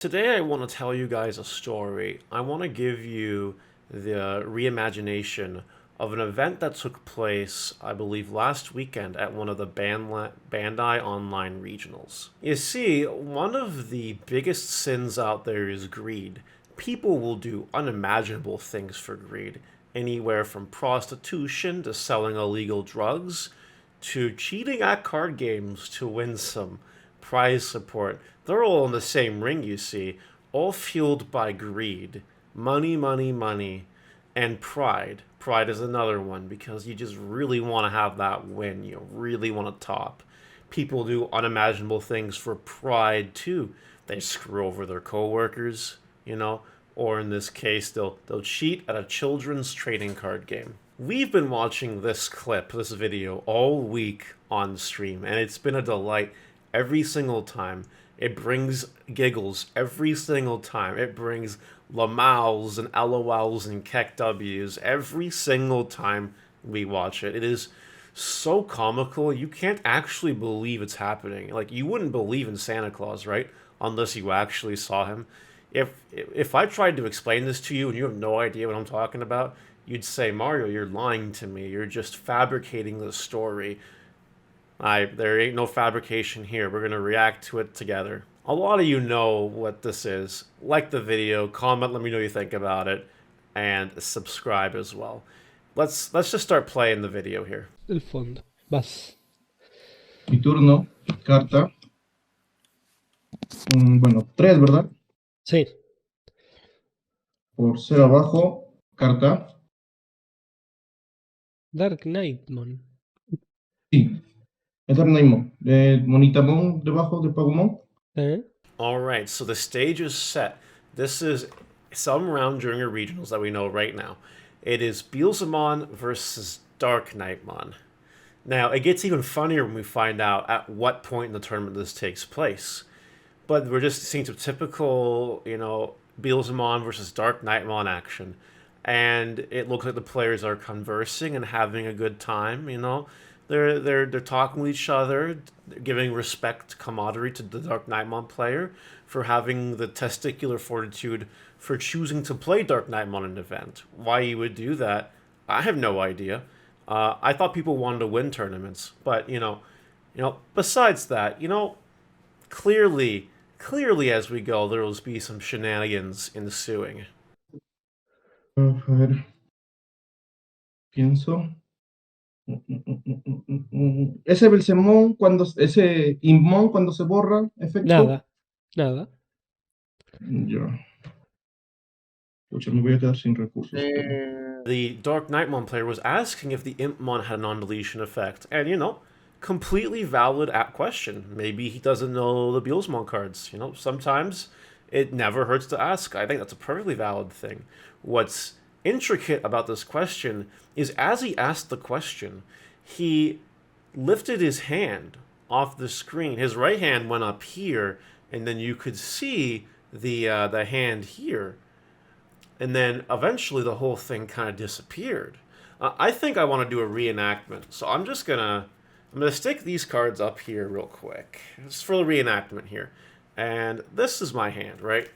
Today I want to tell you guys a story. I want to give you the reimagination of an event that took place, I believe, last weekend at one of the Bandai Online Regionals. You see, one of the biggest sins out there is greed. People will do unimaginable things for greed, anywhere from prostitution to selling illegal drugs to cheating at card games to win some prize support. They're all in the same ring, you see, all fueled by greed. Money, money, money, and pride. Pride is another one because you just really want to have that win. You really want to top. People do unimaginable things for pride too. They screw over their coworkers, or in this case, they'll cheat at a children's trading card game. We've been watching this clip, this video, all week on stream, and it's been a delight every single time. It brings giggles every single time. It brings lamals and LOLs and Keck W's every single time we watch it. It is so comical. You can't actually believe it's happening. Like, you wouldn't believe in Santa Claus, right? Unless you actually saw him. If I tried to explain this to you and you have no idea what I'm talking about, you'd say, Mario, you're lying to me. You're just fabricating the story. There ain't no fabrication here. We're going to react to it together. A lot of you know what this is. Like the video, comment, let me know what you think about it, and subscribe as well. Let's just start playing the video here. El fondo. Vas. Mi turno, carta. Bueno, 3, ¿verdad? Sí. Por 0 abajo, carta. Dark Knightmon. Sí. Eternamon. Monitamon debajo de Pagumon. Alright, so the stage is set. This is some round during your regionals that we know right now. It is Beelzemon versus Dark Knightmon. Now, it gets even funnier when we find out at what point in the tournament this takes place. But we're just seeing some typical, Beelzemon versus Dark Knightmon action. And it looks like the players are conversing and having a good time, They're talking with each other, giving respect, camaraderie to the Dark Knightmon player for having the testicular fortitude for choosing to play Dark Knightmon in an event. Why you would do that, I have no idea. I thought people wanted to win tournaments, but besides that, clearly as we go, there will be some shenanigans ensuing. A ver. Pienso. Ese Belsemon ese Inmon cuando se borra, efecto. Nada. Ya. Pucha, me voy a quedar sin recursos. The Dark Knightmon player was asking if the Impmon had a non-deletion effect, and completely valid question. Maybe he doesn't know the Beelzemon cards. Sometimes it never hurts to ask. I think that's a perfectly valid thing. What's intricate about this question is as he asked the question, he lifted his hand off the screen. His right hand went up here, and then you could see the hand here. And then eventually the whole thing kind of disappeared. I think I want to do a reenactment. So I'm gonna stick these cards up here real quick. Just for the reenactment here. And this is my hand, right?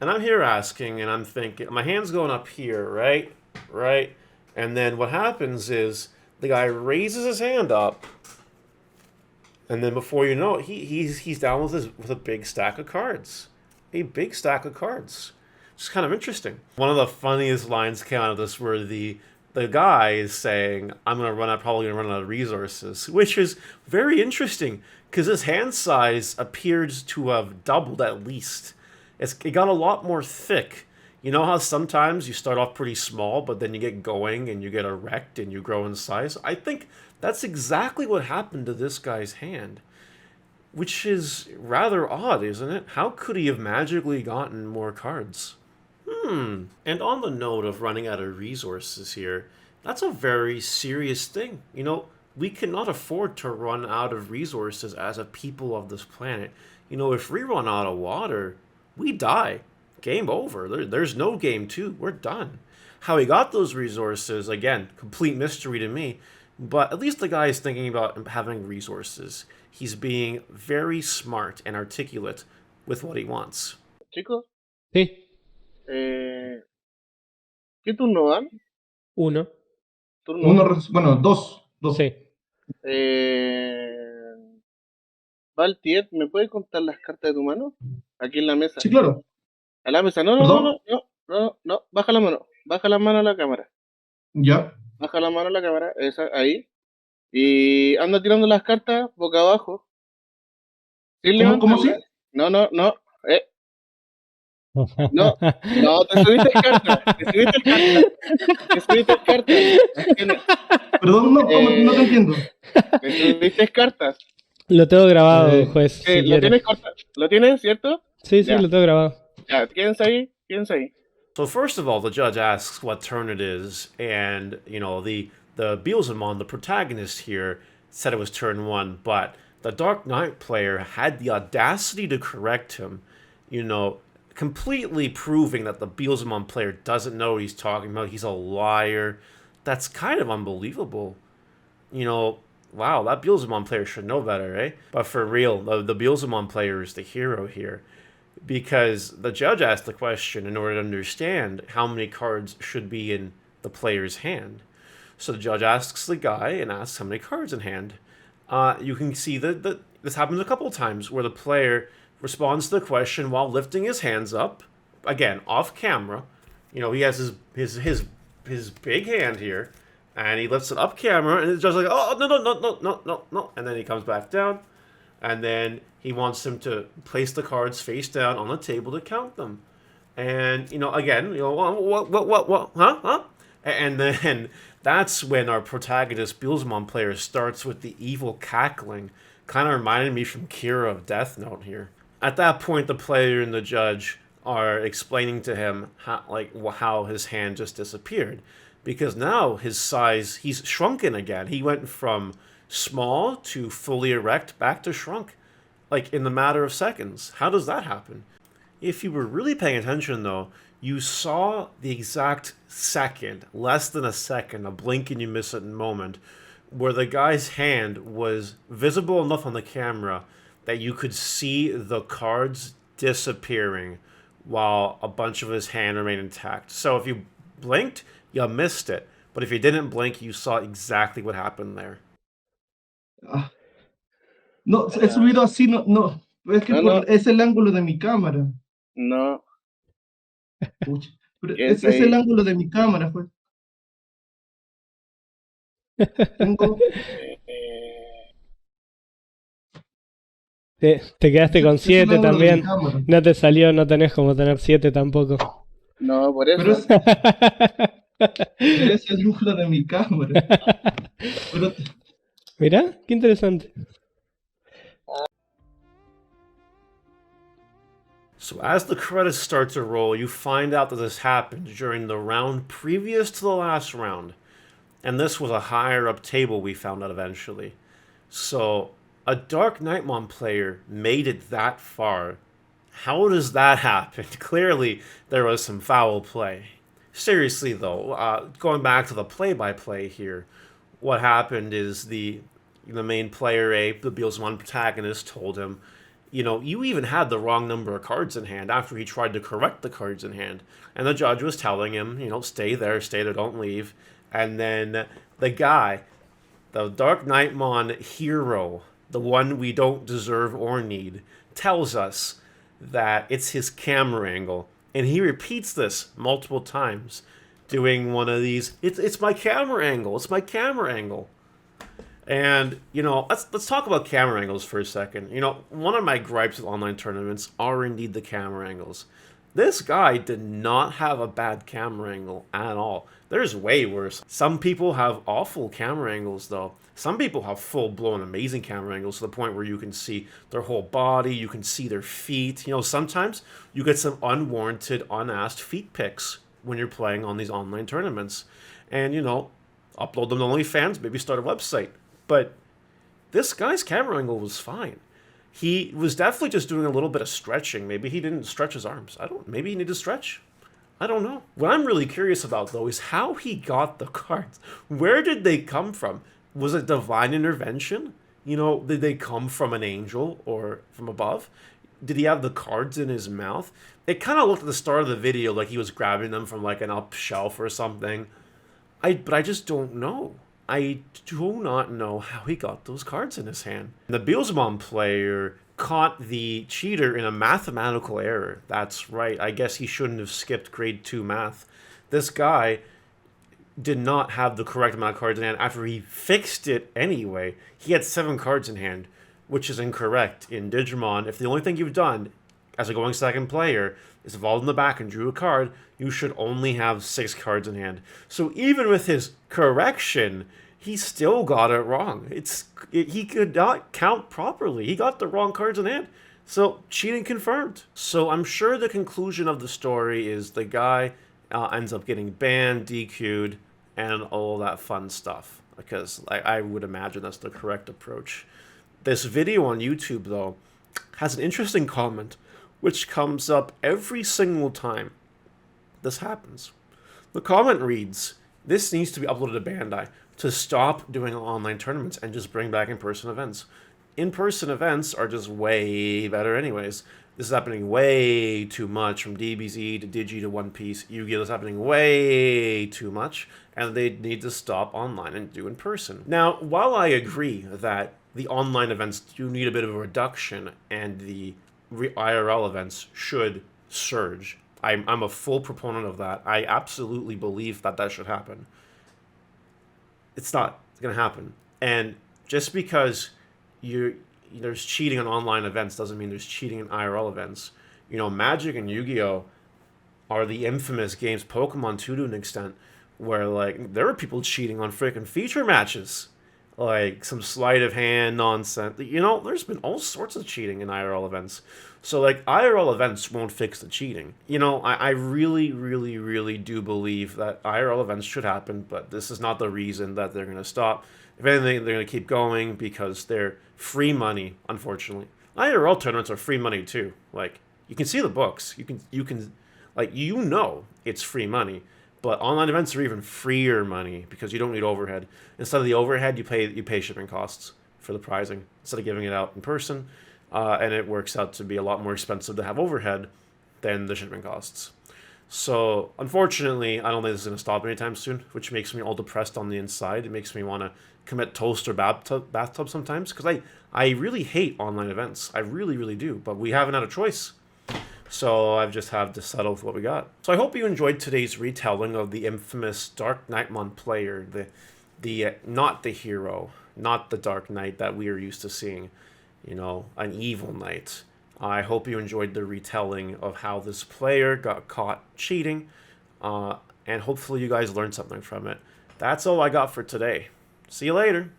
And I'm here asking, and I'm thinking, my hand's going up here, right? Right? And then what happens is the guy raises his hand up, and then before you know it, he's down with a big stack of cards. A big stack of cards. It's kind of interesting. One of the funniest lines came out of this where the guy is saying, probably gonna run out of resources, which is very interesting because his hand size appears to have doubled at least. It got a lot more thick. You know how sometimes you start off pretty small, but then you get going and you get erect and you grow in size? I think that's exactly what happened to this guy's hand. Which is rather odd, isn't it? How could he have magically gotten more cards? And on the note of running out of resources here, that's a very serious thing. We cannot afford to run out of resources as a people of this planet. If we run out of water, we die. Game over. There's no game 2. We're done. How he got those resources, again, complete mystery to me. But at least the guy is thinking about having resources. He's being very smart and articulate with what he wants. Chicos, Sí, eh, ¿qué turno van? uno. Turno uno. Bueno, dos. Dos. Sí. Eh, Valtier, ¿me puedes contar las cartas de tu mano? Aquí en la mesa. Sí, claro. A la mesa. No, no, no, ¿Perdón? no, no, no, no. Baja la mano. Baja la mano a la cámara. Ya. Baja la mano a la cámara. Esa, ahí. Y anda tirando las cartas boca abajo. Sin ¿Cómo levantarlas. sí? No, no, no. No, no, te subiste el carta. Te subiste el carta. Te subiste el carta. Las tienes. Perdón, no, ¿cómo? No te Eh, entiendo. te subiste cartas. Lo tengo grabado, Eh, juez, si Lo quiere. tienes corta. ¿Lo tienes, cierto? Sí, sí, Ya. lo tengo grabado. Ya, quédense ahí. Quédense ahí. So first of all, the judge asks what turn it is, and the Beelzemon, the protagonist here, said it was turn one, but the Dark Knight player had the audacity to correct him, you know, completely proving that the Beelzemon player doesn't know what he's talking about. He's a liar. That's kind of unbelievable. You know, wow, that Beelzemon player should know better, eh? But for real, the Beelzemon player is the hero here because the judge asked the question in order to understand how many cards should be in the player's hand. So the judge asks the guy and asks how many cards in hand. You can see that this happens a couple of times where the player responds to the question while lifting his hands up, again off camera. You know, he has his big hand here, and he lifts it up camera, and it's just like, oh no no no no no no no, and then he comes back down, and then he wants him to place the cards face down on the table to count them. And again, what, huh? And then that's when our protagonist Beelzemon player starts with the evil cackling, kind of reminding me from Kira of Death Note here. At that point, the player and the judge are explaining to him how his hand just disappeared, because now his size, he's shrunken again. He went from small to fully erect back to shrunk, like in the matter of seconds. How does that happen? If you were really paying attention, though, you saw the exact second, less than a second, a blink and you miss it moment, where the guy's hand was visible enough on the camera that you could see the cards disappearing while a bunch of his hand remained intact. So if you blinked, you missed it. But if you didn't blink, you saw exactly what happened there. ah, no, he subido así, no, no. Es que No, no, es el ángulo de mi cámara. no. Pucha, pero Quédense es el ahí. ángulo de mi cámara, pues. Tengo. Eh, Te quedaste con Es el 7 ángulo de mi también. cámara. No te salió, no tenés como tener 7 tampoco. no, por Pero eso. es el ángulo de mi cámara. Pero Mirá, qué interesante. So as the credits start to roll, you find out that this happened during the round previous to the last round. And this was a higher up table we found out eventually. So a Dark Knightmon player made it that far. How does that happen? Clearly, there was some foul play. Seriously, though, going back to the play-by-play here, what happened is the main player, Abe, the Beelzemon protagonist, told him, you even had the wrong number of cards in hand after he tried to correct the cards in hand. And the judge was telling him, stay there, don't leave. And then the guy, the Dark Knightmon hero, the one we don't deserve or need, tells us that it's his camera angle. And he repeats this multiple times, doing one of these, it's my camera angle, it's my camera angle. And, let's talk about camera angles for a second. One of my gripes with online tournaments are indeed the camera angles. This guy did not have a bad camera angle at all. There's way worse. Some people have awful camera angles, though. Some people have full-blown amazing camera angles to the point where you can see their whole body, you can see their feet. Sometimes you get some unwarranted, unasked feet pics when you're playing on these online tournaments. And, upload them to OnlyFans, maybe start a website. But this guy's camera angle was fine. He was definitely just doing a little bit of stretching. Maybe he didn't stretch his arms. Maybe he needed to stretch. I don't know. What I'm really curious about, though, is how he got the cards. Where did they come from? Was it divine intervention? Did they come from an angel or from above? did he have the cards in his mouth? It kind of looked at the start of the video like he was grabbing them from like an up shelf or something. But I just don't know. I do not know how he got those cards in his hand. The Beelzebub player caught the cheater in a mathematical error. That's right. I guess he shouldn't have skipped grade 2 math. This guy did not have the correct amount of cards in hand after he fixed it anyway. He had 7 cards in hand, which is incorrect in Digimon. If the only thing you've done as a going second player is evolved in the back and drew a card, you should only have 6 cards in hand. So even with his correction, he still got it wrong. He could not count properly. He got the wrong cards in hand. So cheating confirmed. So I'm sure the conclusion of the story is the guy ends up getting banned, DQ'd, and all that fun stuff. Because I would imagine that's the correct approach. This video on YouTube, though, has an interesting comment, which comes up every single time this happens. The comment reads, "This needs to be uploaded to Bandai to stop doing online tournaments and just bring back in-person events. In-person events are just way better anyways. This is happening way too much, from DBZ to Digi to One Piece. Yu-Gi-Oh! Is happening way too much, and they need to stop online and do in-person." Now, while I agree that the online events do need a bit of a reduction and the IRL events should surge, I'm a full proponent of that. I absolutely believe that that should happen. It's not going to happen. And just because there's cheating on online events doesn't mean there's cheating in IRL events. You know, Magic and Yu-Gi-Oh! Are the infamous games, Pokemon too to an extent, where like there are people cheating on freaking feature matches. Like some sleight of hand nonsense. You know, there's been all sorts of cheating in IRL events. So like IRL events won't fix the cheating. You know, I really, really, really do believe that IRL events should happen, but this is not the reason that they're going to stop. If anything, they're going to keep going because they're free money, unfortunately. IRL tournaments are free money too. Like, you can see the books. You can like, you know it's free money. But online events are even freer money because you don't need overhead. Instead of the overhead, you pay shipping costs for the prizing instead of giving it out in person, and it works out to be a lot more expensive to have overhead than the shipping costs. So unfortunately, I don't think this is going to stop anytime soon, which makes me all depressed on the inside. It makes me want to commit toaster bathtub sometimes because I really hate online events. I really, really do. But we haven't had a choice. So I've just had to settle with what we got. So I hope you enjoyed today's retelling of the infamous Dark Knightmon player, the not the hero, not the Dark Knight that we are used to seeing, you know, an evil knight. I hope you enjoyed the retelling of how this player got caught cheating, and hopefully you guys learned something from it. That's all I got for today. See you later.